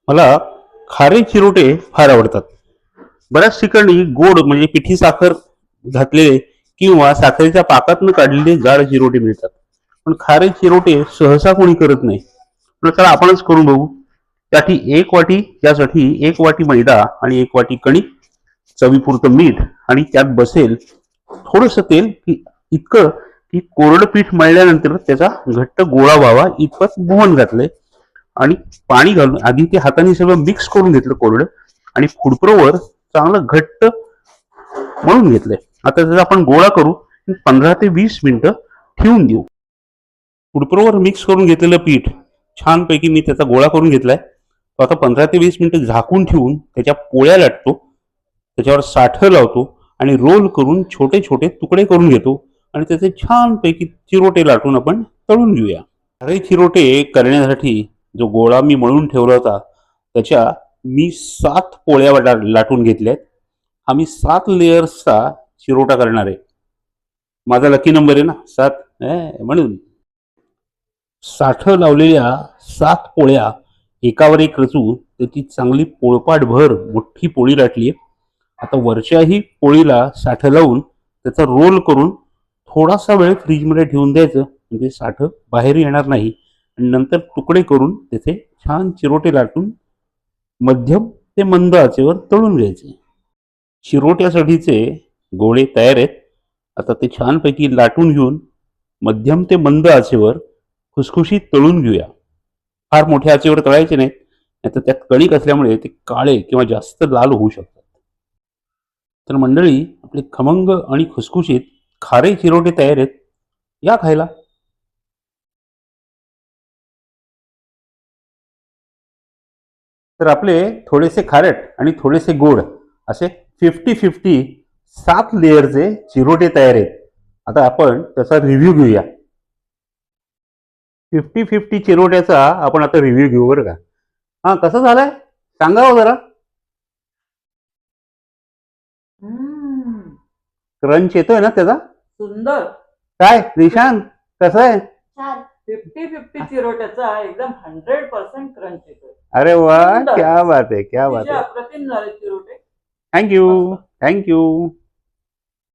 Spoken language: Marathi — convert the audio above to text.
मला खारे चिरोटे फार आवडतात. बऱ्याच ठिकाणी गोड म्हणजे पिठी साखर घातलेले किंवा साखरेच्या पाकातनं काढलेले जाड चिरोटे मिळतात. पण खारे चिरोटे सहसा कोणी करत नाही. तर चला आपणच करून बघू. त्यासाठी एक वाटी मैदा आणि एक वाटी कणिक, चवीपुरतं मीठ आणि त्यात बसेल थोडंसं तेल इतकं की कोरडं पीठ मळल्यानंतर त्याचा घट्ट गोळा व्हावा इतपत मोहन घातलंय आणि पाणी घालून आधी ते हाताने सगळं मिक्स करून घेतलं कोरडं आणि फुडप्रोवर चांगलं घट्ट मळून घेतलंय. आता त्याचा आपण गोळा करू 15 ते 20 मिनिटं ठेवून देऊ. फुडप्रोवर मिक्स करून घेतलेलं पीठ छानपैकी मी त्याचा गोळा करून घेतलाय. तो आता 15 ते 20 मिनिटं झाकून ठेवून त्याच्या पोळ्या लाटतो, त्याच्यावर साठं लावतो आणि रोल करून छोटे छोटे तुकडे करून घेतो आणि त्याचे छानपैकी चिरोटे लाटून आपण तळून घेऊया. अरे चिरोटे करण्यासाठी जो गोळा मी मळून ठेवला होता त्याच्या मी 7 पोळ्या लाटून घेतल्यात. हा मी 7 लेयर्सचा चिरोटा करणार आहे. माझा लकी नंबर आहे ना 7, म्हणून साठं लावलेल्या 7 पोळ्या एकावर एक रचून त्याची चांगली पोळपाटभर मोठी पोळी लाटली. आता वरच्याही पोळीला साठं लावून त्याचा रोल करून थोडासा वेळ फ्रीजमध्ये ठेवून द्यायचं, म्हणजे साठं बाहेर येणार नाही. आणि नंतर तुकडे करून त्याचे छान चिरोटे लाटून मध्यम ते मंद आचेवर तळून घ्यायचे. चिरोट्यासाठीचे गोळे तयार आहेत. आता ते छानपैकी लाटून घेऊन मध्यम ते मंद आचेवर खुसखुशीत तळून घेऊया. फार मोठ्या आचेवर तळायचे नाहीत, नाहीतर त्यात कणिक असल्यामुळे ते काळे किंवा जास्त लाल होऊ शकतात. तर मंडळी, आपले खमंग आणि खुसखुशीत खारे चिरोटे तयार आहेत. या खायला. तर आपले थोडेसे खारट आणि थोडेसे गोड असे 50-50 7 लेअरचे चिरोटे तयार आहेत. आता आपण त्याचा रिव्ह्यू घेऊया. 50-50 चिरोट्याचा आपण आता रिव्ह्यू घेऊ बरं का. हा, कसं झालंय सांगा हो जरा. क्रंच येतोय ना त्याचा? सुंदर. काय निशांत, कसं आहे? 50-50 चिरोट्याचा एकदम 100% क्रंच येतोय. अरे वा, सुंदर. क्या बात आहे, क्या बात आहे. अप्रतिम झाले चिरोटे. थँक्यू.